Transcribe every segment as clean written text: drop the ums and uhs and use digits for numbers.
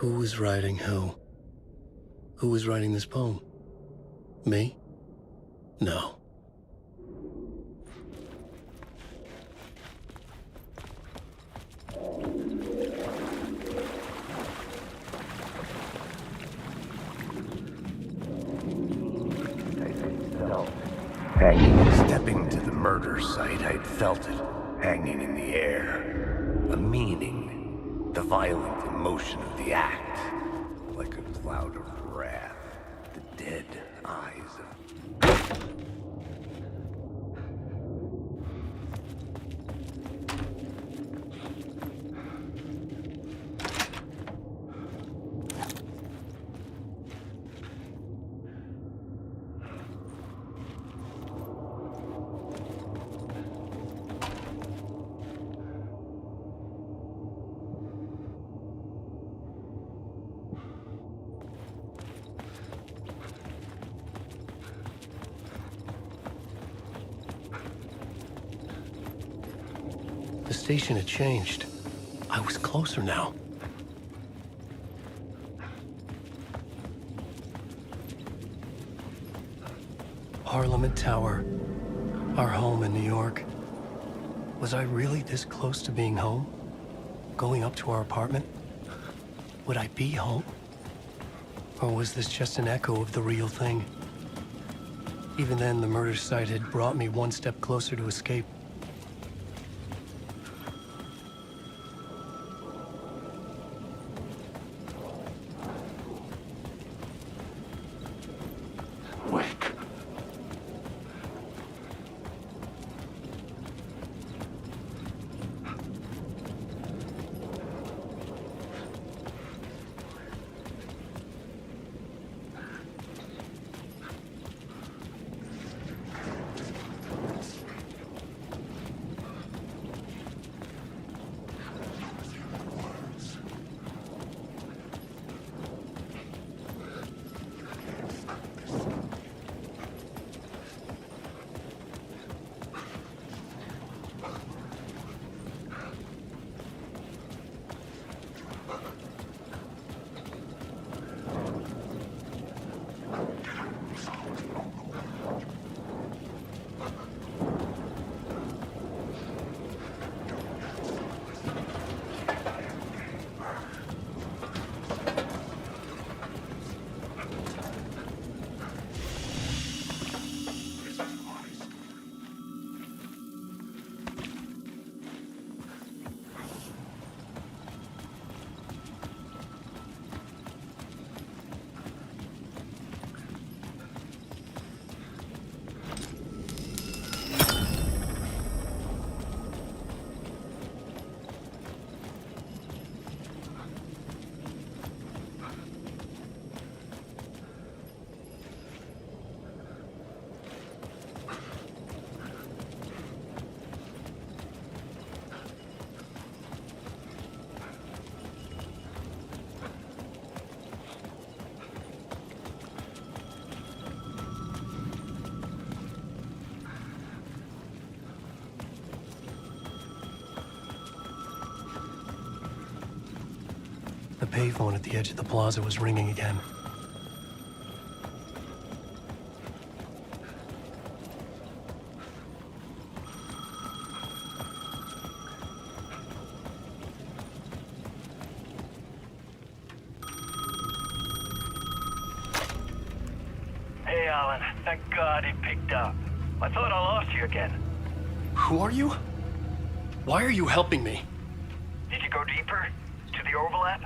Who was writing who? Who was writing this poem? Me? No. Hanging and stepping to the murder site, I'd felt it, hanging in the air. A meaning, the violent emotion of the act, like a cloud of wrath, the dead eyes of... The station had changed. I was closer now. Parliament Tower. Our home in New York. Was I really this close to being home? Going up to our apartment? Would I be home? Or was this just an echo of the real thing? Even then, the murder site had brought me one step closer to escape. The payphone at the edge of the plaza was ringing again. Hey, Alan. Thank God he picked up. I thought I lost you again. Who are you? Why are you helping me? Did you go deeper? To the overlap?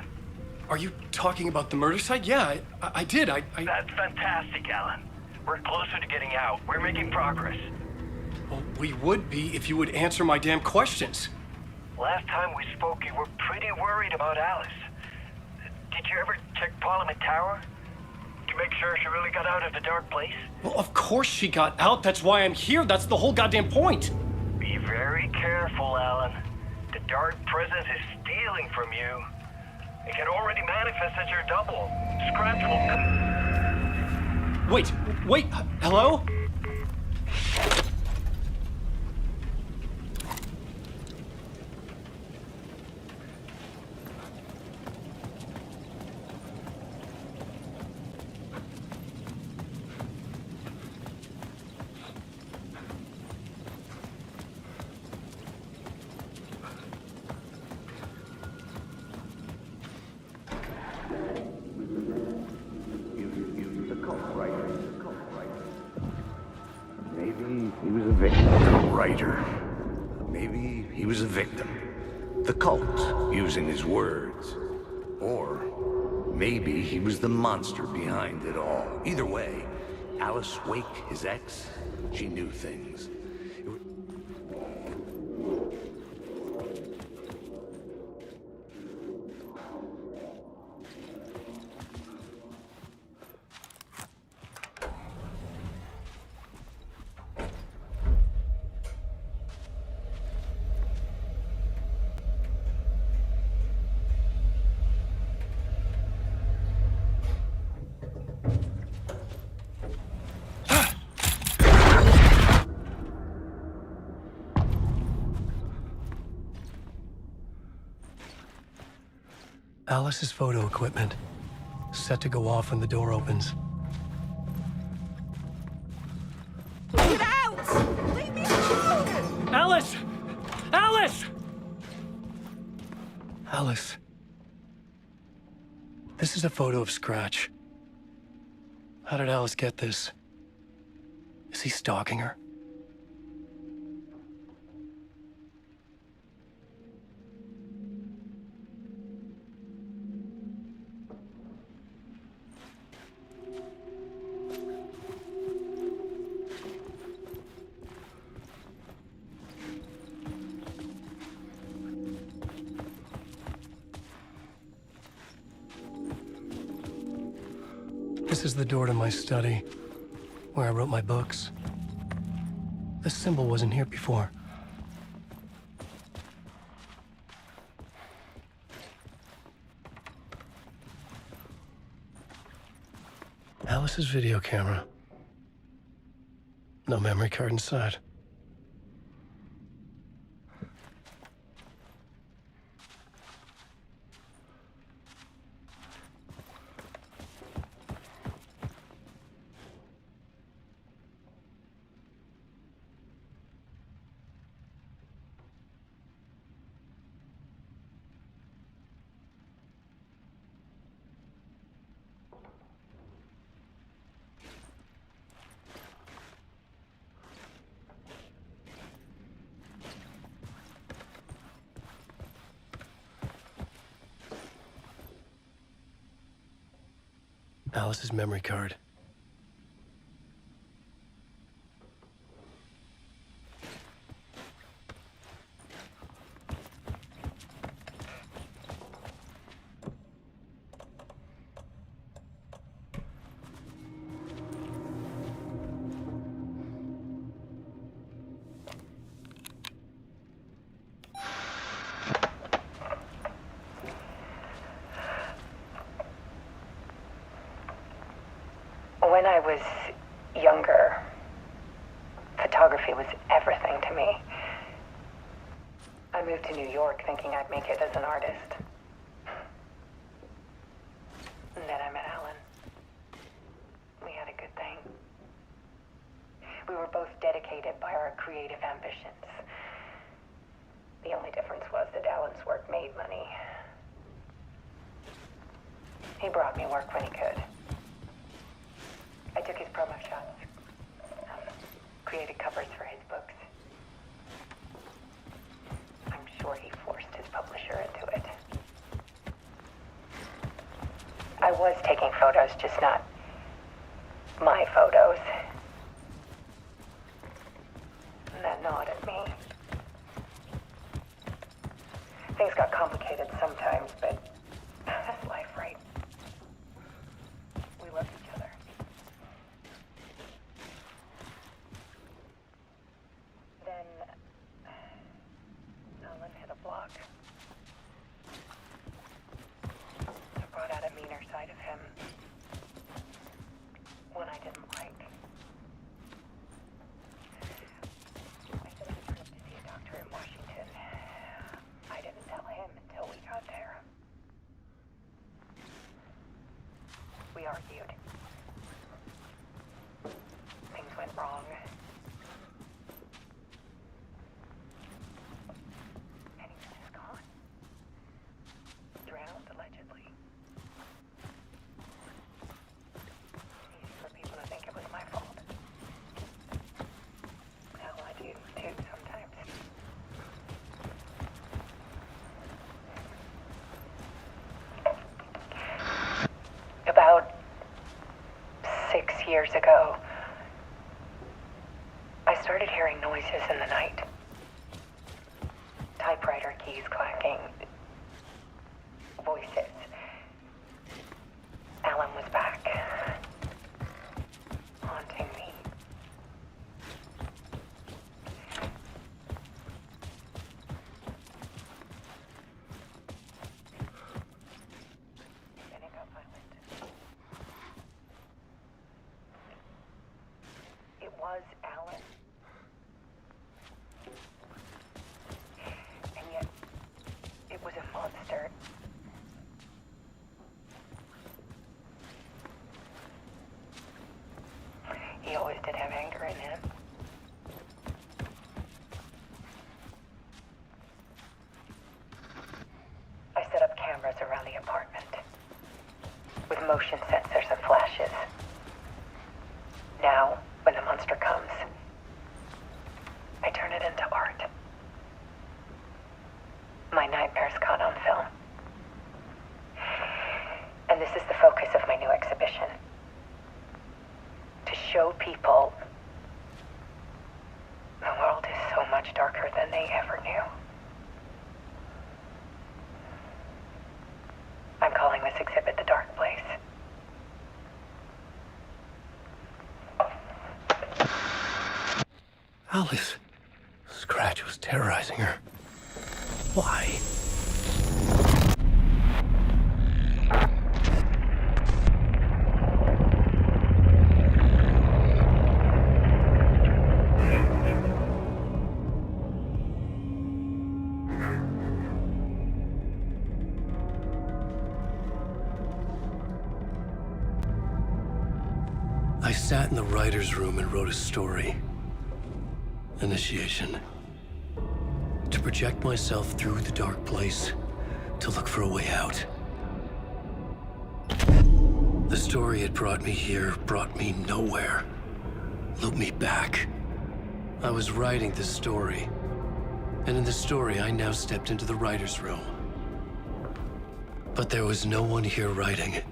Are you talking about the murder site? Yeah, I did. That's fantastic, Alan. We're closer to getting out. We're making progress. Well, we would be if you would answer my damn questions. Last time we spoke, you were pretty worried about Alice. Did you ever check Parliament Tower? To make sure she really got out of the dark place? Well, of course she got out. That's why I'm here. That's the whole goddamn point. Be very careful, Alan. The dark presence is stealing from you. It can already manifest as your double. Scratch will... Wait, hello? maybe he was a victim. The cult, using his words. Or maybe he was the monster behind it all. Either way, Alice Wake, his ex, she knew things. Alice's photo equipment, set to go off when the door opens. Get out! Leave me alone! Alice! Alice! Alice. This is a photo of Scratch. How did Alice get this? Is he stalking her? This is the door to my study, where I wrote my books. This symbol wasn't here before. Alice's video camera. No memory card inside. Alice's memory card. When I was younger, photography was everything to me. I moved to New York thinking I'd make it as an artist. And then I met Alan. We had a good thing. We were both dedicated by our creative ambitions. The only difference was that Alan's work made money. He brought me work when he could. I took his promo shots, created covers for his books. I'm sure he forced his publisher into it. I was taking photos, just not my photos. And that gnawed at me. Things got complicated sometimes, but that's life, right? We love each other. Then Alan hit a block. It brought out a meaner side of him. One I didn't like. I set up a trip to see a doctor in Washington. I didn't tell him until we got there. We argued. Things went wrong. And he's just gone. Drowned, allegedly. Easy for people to think it was my fault. Hell, I do too sometimes. ago, I started hearing noises in the night. Typewriter keys clacking. Voices. Alan was back. Haunting me. Then it got violent. It was Alan. And yet, it was a monster. He always did have anger in him. I set up cameras around the apartment with motion sensors and flashes. Now, when the monster comes, I turn it into art. My nightmares caught on film. And this is the focus of my new exhibition. To show people the world is so much darker than they ever knew. I'm calling this exhibit The Dark Place. Alice. Scratch was terrorizing her. Why? I sat in the writer's room and wrote a story. Initiation. To project myself through the dark place, to look for a way out. The story had brought me here, brought me nowhere. Looped me back. I was writing this story. And in the story, I now stepped into the writer's room. But there was no one here writing it.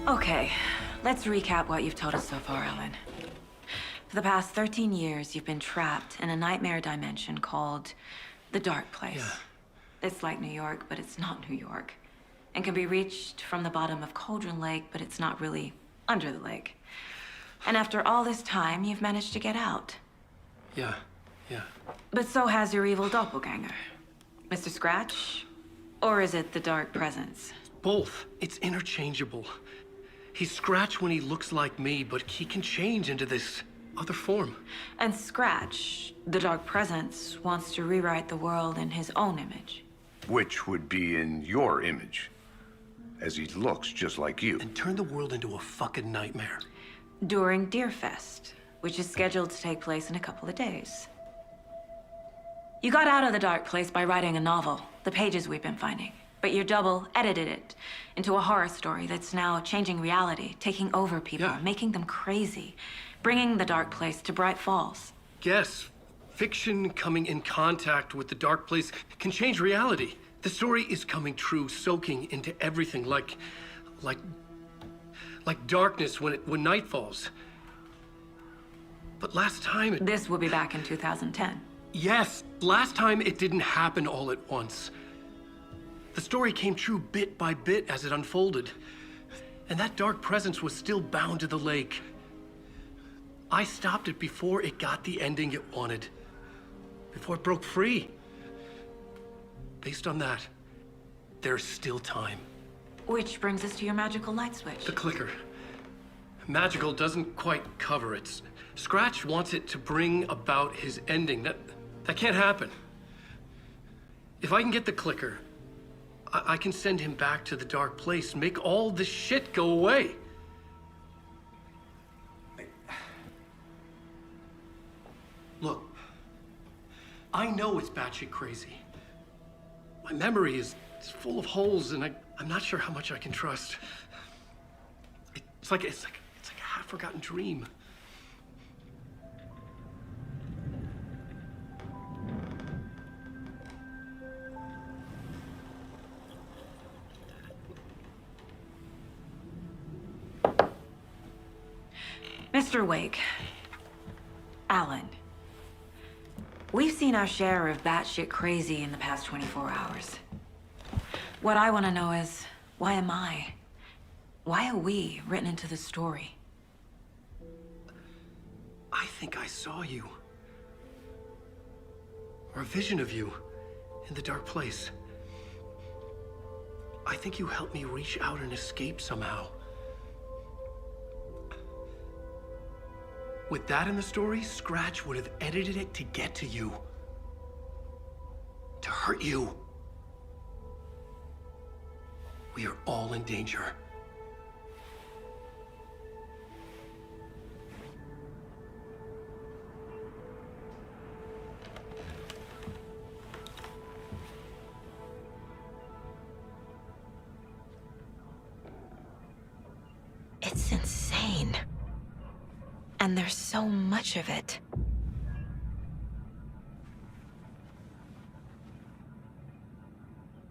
Okay, let's recap what you've told us so far, Alan. For the past 13 years, you've been trapped in a nightmare dimension called the Dark Place. Yeah. It's like New York, but it's not New York. And can be reached from the bottom of Cauldron Lake, but it's not really under the lake. And after all this time, you've managed to get out. Yeah. But so has your evil doppelganger. Mr. Scratch? Or is it the Dark Presence? Both. It's interchangeable. He's Scratch when he looks like me, but he can change into this other form. And Scratch, the Dark Presence, wants to rewrite the world in his own image. Which would be in your image, as he looks just like you. And turn the world into a fucking nightmare. During Deerfest, which is scheduled to take place in a couple of days. You got out of the dark place by writing a novel, the pages we've been finding. But your double edited it into a horror story that's now changing reality, taking over people, Yeah. making them crazy, bringing the dark place to Bright Falls. Yes, fiction coming in contact with the dark place can change reality. The story is coming true, soaking into everything like darkness when night falls. But last time This will be back in 2010. Yes, last time it didn't happen all at once. The story came true bit by bit as it unfolded. And that dark presence was still bound to the lake. I stopped it before it got the ending it wanted. Before it broke free. Based on that, there's still time. Which brings us to your magical light switch. The clicker. Magical doesn't quite cover it. Scratch wants it to bring about his ending. That can't happen. If I can get the clicker, I can send him back to the dark place, make all this shit go away. Look, I know it's batshit crazy. My memory is full of holes, and I'm not sure how much I can trust. It's like a half-forgotten dream. Mr. Wake, Alan, we've seen our share of batshit crazy in the past 24 hours. What I want to know is, why am I? Why are we written into the story? I think I saw you. Or a vision of you in the dark place. I think you helped me reach out and escape somehow. With that in the story, Scratch would have edited it to get to you. To hurt you. We are all in danger. It's insane. And there's so much of it.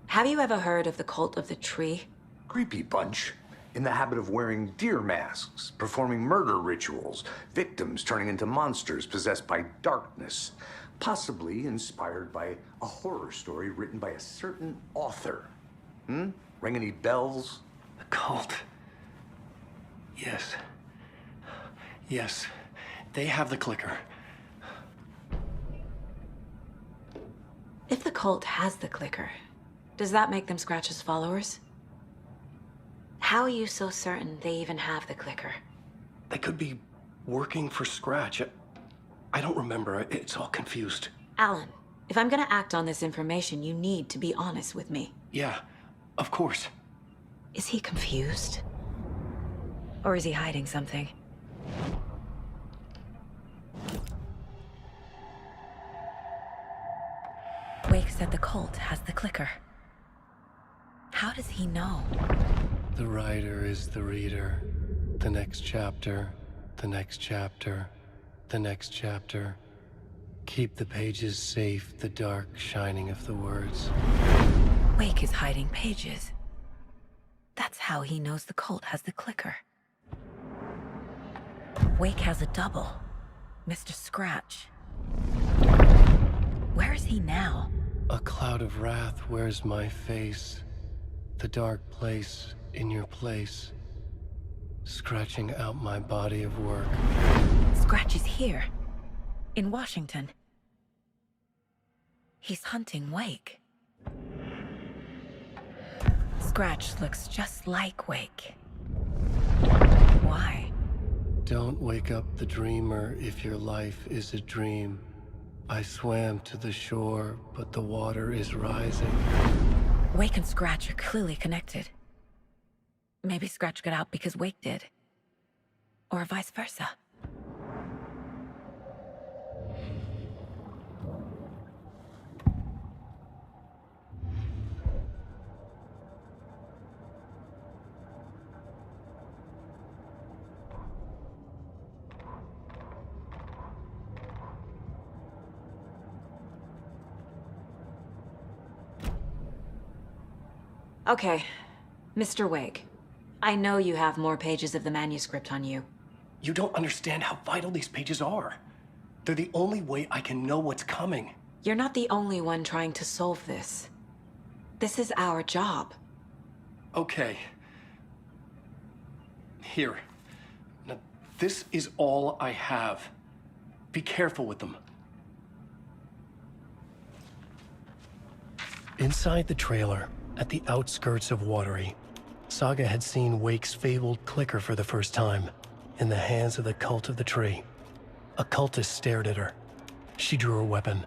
Have you ever heard of the cult of the tree? Creepy bunch. In the habit of wearing deer masks, performing murder rituals, victims turning into monsters possessed by darkness, possibly inspired by a horror story written by a certain author. Ring any bells? The cult. Yes. Yes. They have the clicker. If the cult has the clicker, does that make them Scratch's followers? How are you so certain they even have the clicker? They could be working for Scratch. I don't remember. It's all confused. Alan, if I'm gonna act on this information, you need to be honest with me. Yeah, of course. Is he confused? Or is he hiding something? Wake said the cult has the clicker. How does he know? The writer is the reader. The next chapter, the next chapter, the next chapter. Keep the pages safe, the dark shining of the words. Wake is hiding pages. That's how he knows the cult has the clicker. Wake has a double. Mr. Scratch. Where is he now? A cloud of wrath wears my face. The dark place in your place. Scratching out my body of work. Scratch is here. In Washington. He's hunting Wake. Scratch looks just like Wake. Why? Don't wake up the dreamer if your life is a dream. I swam to the shore, but the water is rising. Wake and Scratch are clearly connected. Maybe Scratch got out because Wake did. Or vice versa. Okay, Mr. Wake. I know you have more pages of the manuscript on you. You don't understand how vital these pages are. They're the only way I can know what's coming. You're not the only one trying to solve this. This is our job. Okay. Here. Now, this is all I have. Be careful with them. Inside the trailer, at the outskirts of Watery, Saga had seen Wake's fabled clicker for the first time, in the hands of the Cult of the Tree. A cultist stared at her. She drew her weapon.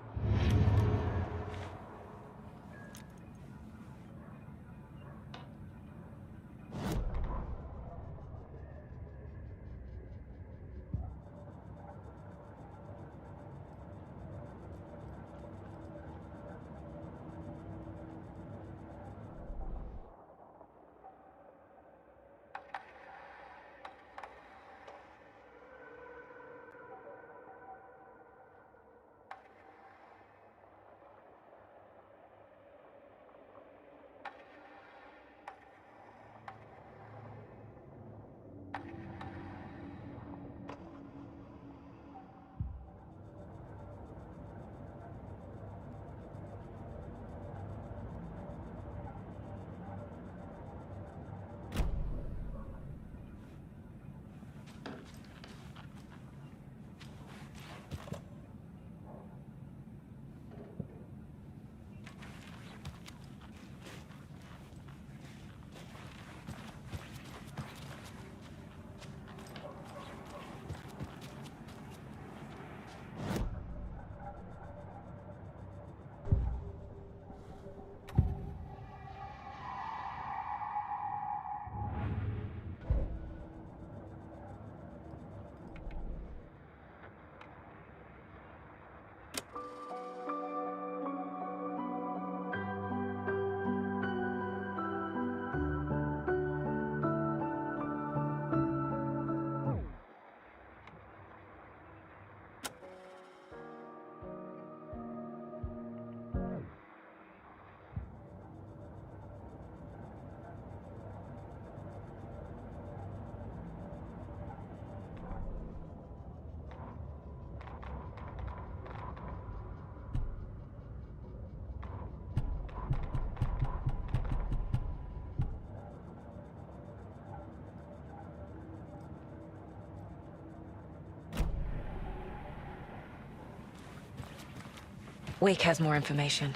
Wake has more information.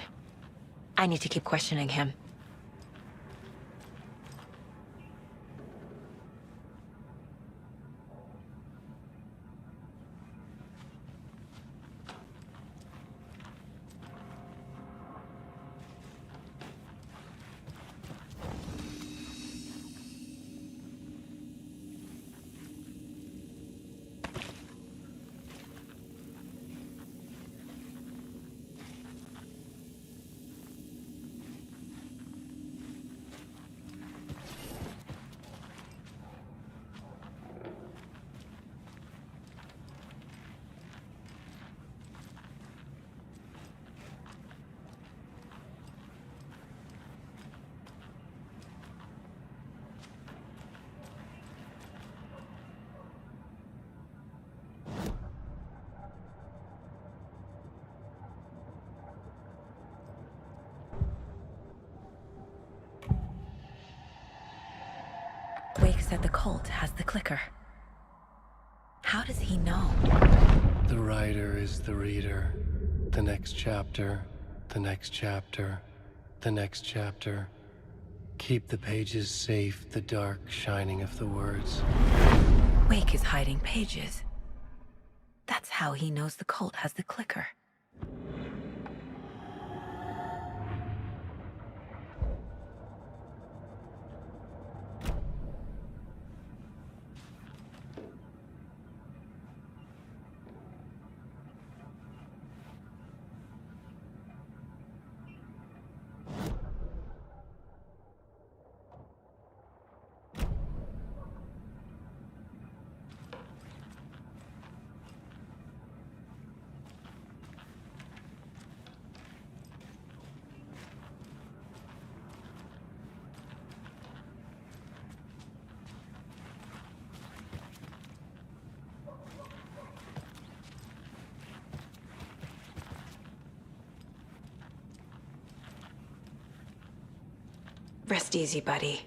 I need to keep questioning him. Wake said the cult has the clicker. How does he know? The writer is the reader. The next chapter, the next chapter, the next chapter. Keep the pages safe, the dark shining of the words. Wake is hiding pages. That's how he knows the cult has the clicker. Rest easy, buddy.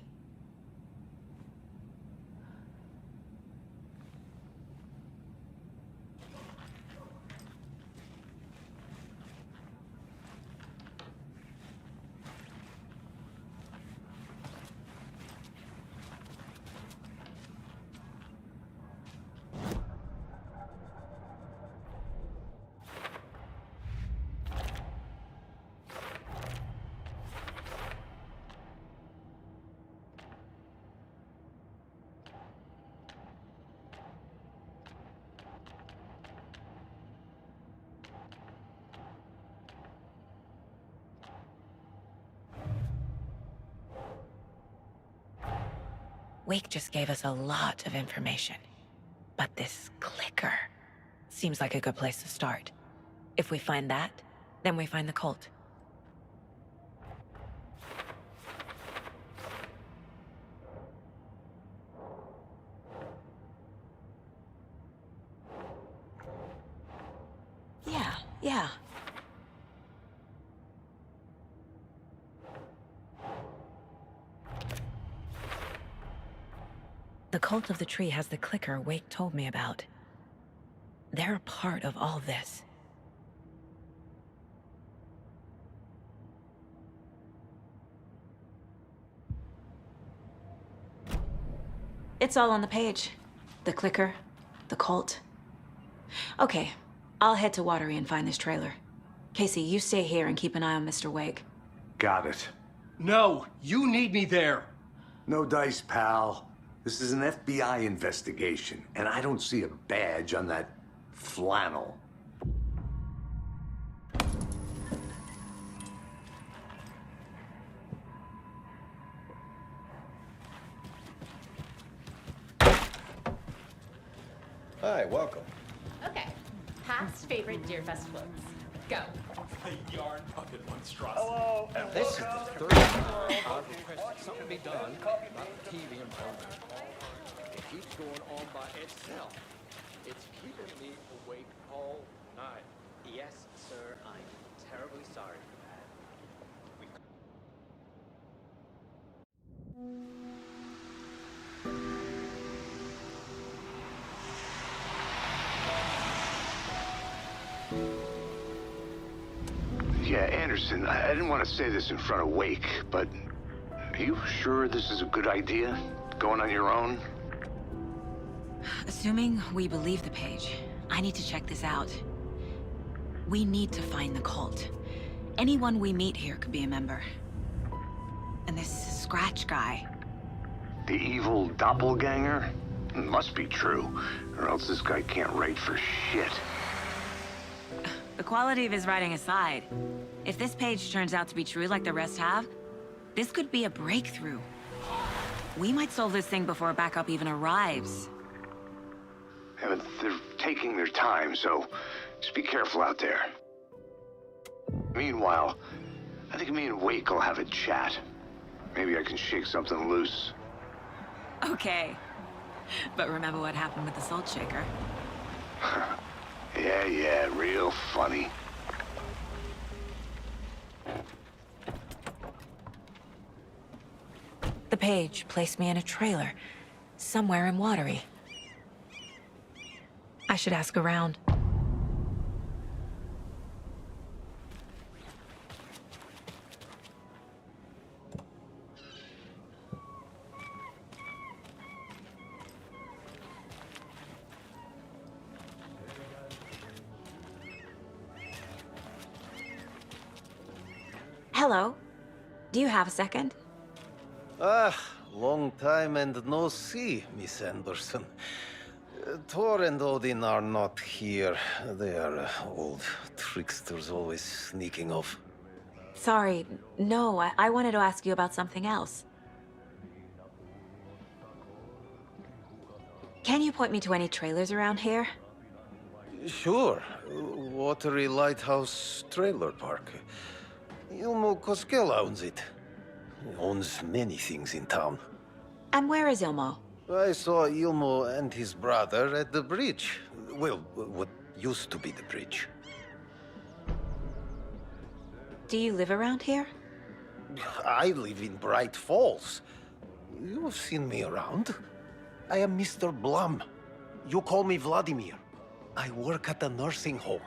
Wake just gave us a lot of information. But this clicker seems like a good place to start. If we find that, then we find the cult. Yeah. The cult of the tree has the clicker Wake told me about. They're a part of all this. It's all on the page. The clicker, the cult. Okay, I'll head to Watery and find this trailer. Casey, you stay here and keep an eye on Mr. Wake. Got it. No, you need me there. No dice, pal. This is an FBI investigation, and I don't see a badge on that flannel. Hi, welcome. Okay. Past favorite Deerfest floats. Go. A yarn puppet monstrosity. Hello. This is the third time I've requested something be done about the TV and program. It keeps going on by itself. It's keeping me awake all night. Yes, sir, I'm terribly sorry for that. Yeah, Anderson, I didn't want to say this in front of Wake, but are you sure this is a good idea? Going on your own? Assuming we believe the page, I need to check this out. We need to find the cult. Anyone we meet here could be a member. And this Scratch guy. The evil doppelganger? Must be true, or else this guy can't write for shit. The quality of his writing aside, if this page turns out to be true like the rest have, this could be a breakthrough. We might solve this thing before backup even arrives. Yeah, but they're taking their time, so just be careful out there. Meanwhile, I think me and Wake will have a chat. Maybe I can shake something loose. Okay. But remember what happened with the salt shaker? Yeah, real funny. The page placed me in a trailer, somewhere in Watery. I should ask around. Hello. Do you have a second? Ah, long time and no see, Miss Anderson. Thor and Odin are not here. They are old tricksters always sneaking off. Sorry, no, I wanted to ask you about something else. Can you point me to any trailers around here? Sure. Watery Lighthouse Trailer Park. Ilmo Koskela owns it. He owns many things in town. And where is Ilmo? I saw Ilmo and his brother at the bridge. Well, what used to be the bridge. Do you live around here? I live in Bright Falls. You've seen me around. I am Mr. Blum. You call me Vladimir. I work at a nursing home.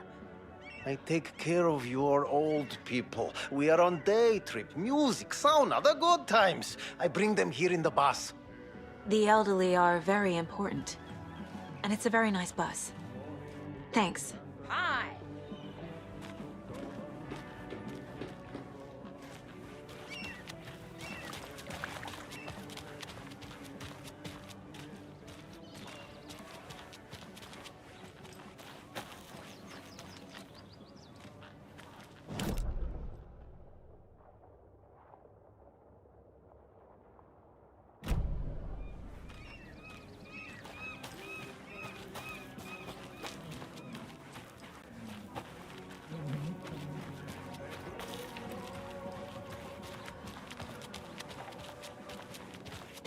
I take care of your old people. We are on day trip, music, sauna, the good times. I bring them here in the bus. The elderly are very important. And it's a very nice bus. Thanks. Hi.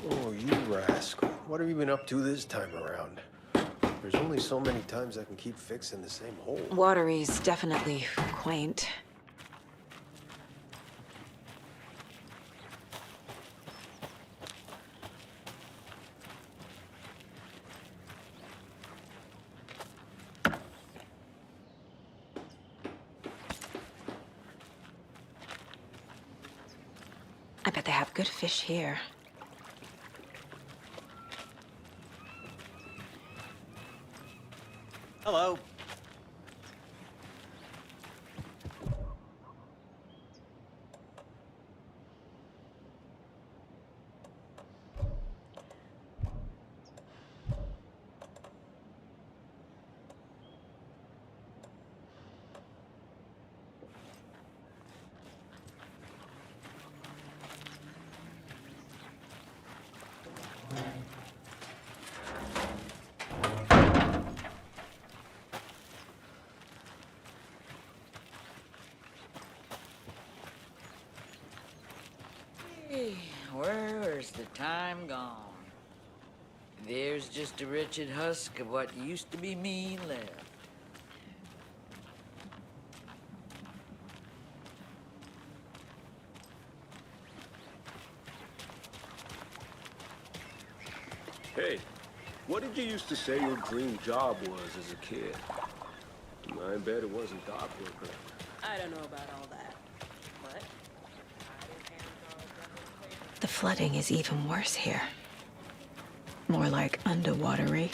Oh, you rascal. What have you been up to this time around? There's only so many times I can keep fixing the same hole. Watery's definitely quaint. I bet they have good fish here. Hello. Where's the time gone? There's just a wretched husk of what used to be me left. Hey, what did you used to say your dream job was as a kid? I bet it wasn't dock worker. I don't know about all that. What? The flooding is even worse here. More like underwatery.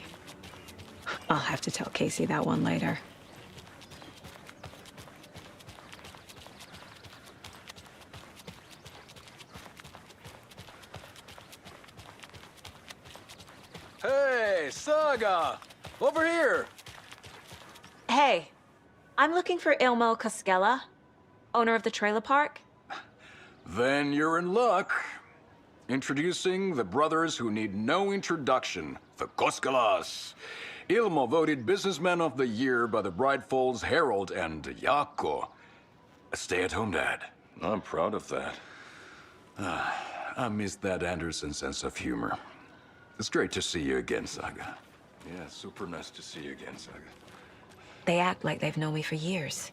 I'll have to tell Casey that one later. Hey, Saga! Over here! Hey, I'm looking for Ilmo Koskela, owner of the trailer park. Then you're in luck. Introducing the brothers who need no introduction, the Koskelas. Ilmo voted Businessman of the Year by the Bright Falls Herald, and Jaakko, a stay-at-home dad. I'm proud of that. I miss that Anderson sense of humor. It's great to see you again, Saga. Yeah, super nice to see you again, Saga. They act like they've known me for years.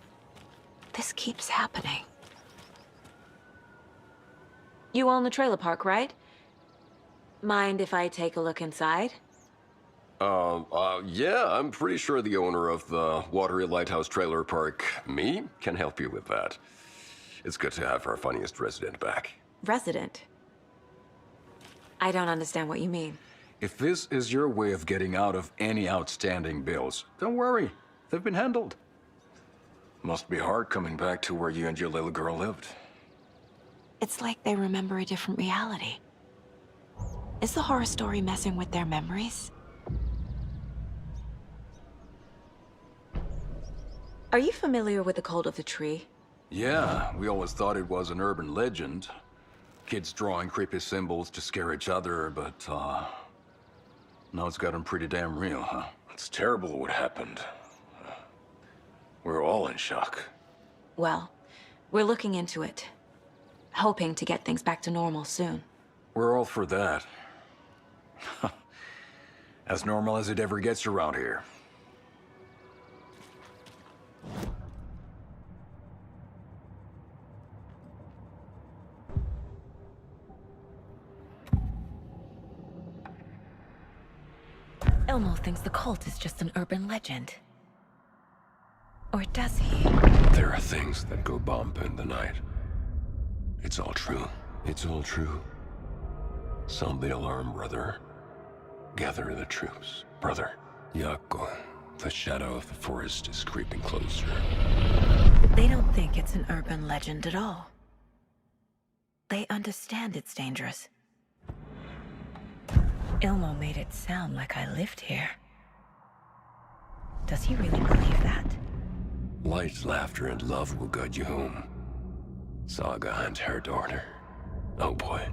This keeps happening. You own the trailer park, right? Mind if I take a look inside? Yeah, I'm pretty sure the owner of the Watery Lighthouse Trailer Park, me, can help you with that. It's good to have our funniest resident back. Resident? I don't understand what you mean. If this is your way of getting out of any outstanding bills, don't worry. They've been handled. Must be hard coming back to where you and your little girl lived. It's like they remember a different reality. Is the horror story messing with their memories? Are you familiar with the Cult of the Tree? Yeah, we always thought it was an urban legend. Kids drawing creepy symbols to scare each other, but, now it's gotten pretty damn real, huh? It's terrible what happened. We're all in shock. Well, we're looking into it. Hoping to get things back to normal soon. We're all for that. As normal as it ever gets around here. Elmo thinks the cult is just an urban legend. Or does he? There are things that go bump in the night. It's all true. It's all true. Sound the alarm, brother. Gather the troops, brother. Yako, the shadow of the forest is creeping closer. They don't think it's an urban legend at all. They understand it's dangerous. Ilmo made it sound like I lived here. Does he really believe that? Light, laughter, and love will guide you home. Saga and her daughter. Oh boy.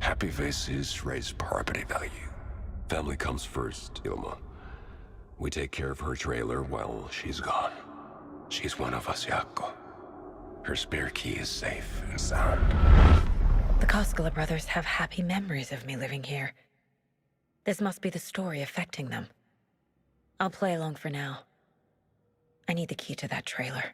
Happy faces raise property value. Family comes first, Ilma. We take care of her trailer while she's gone. She's one of us, Yako. Her spare key is safe and sound. The Koskela brothers have happy memories of me living here. This must be the story affecting them. I'll play along for now. I need the key to that trailer.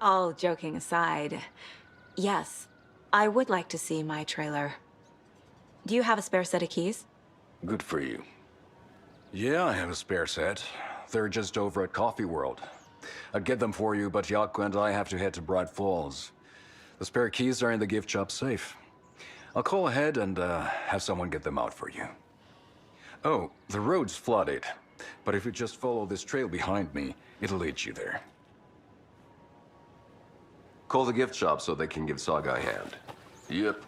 All joking aside, yes, I would like to see my trailer. Do you have a spare set of keys? Good for you. Yeah, I have a spare set. They're just over at Coffee World. I'd get them for you, but Yako and I have to head to Bright Falls. The spare keys are in the gift shop safe. I'll call ahead and have someone get them out for you. Oh, the road's flooded, but if you just follow this trail behind me, it'll lead you there. Call the gift shop so they can give Saga a hand. Yep.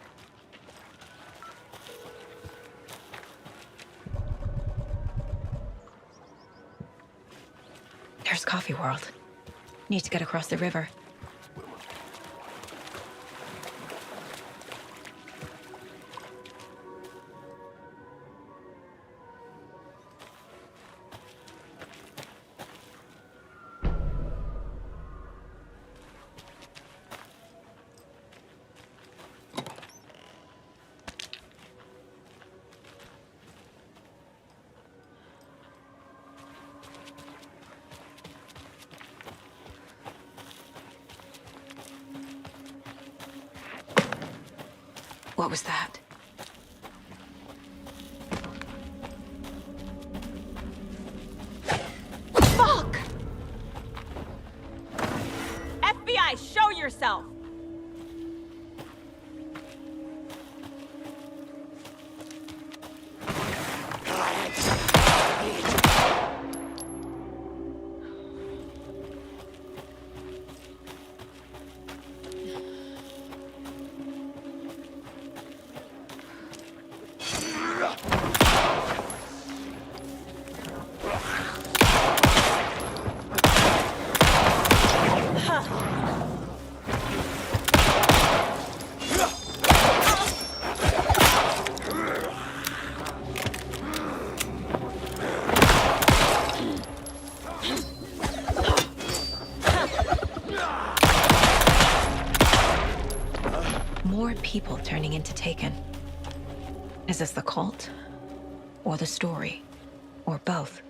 There's Coffee World. Need to get across the river. What was that? Fuck! FBI, show yourself! More people turning into Taken. Is this the cult? Or the story? Or both?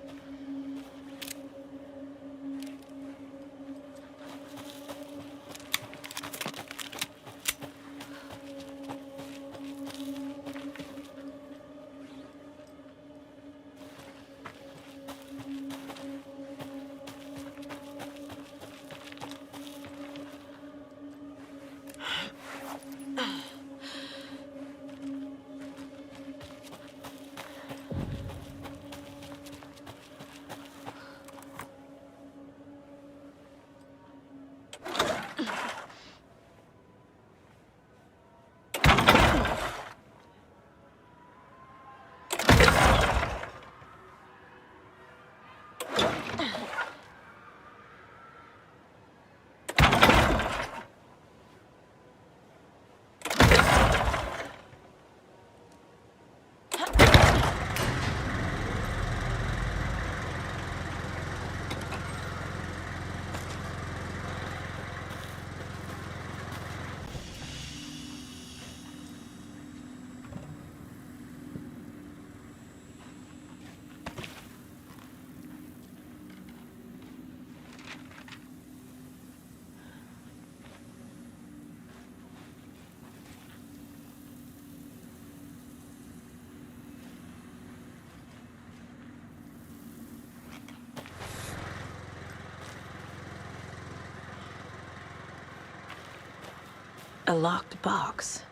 A locked box.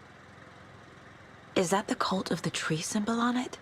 Is that the cult of the tree symbol on it?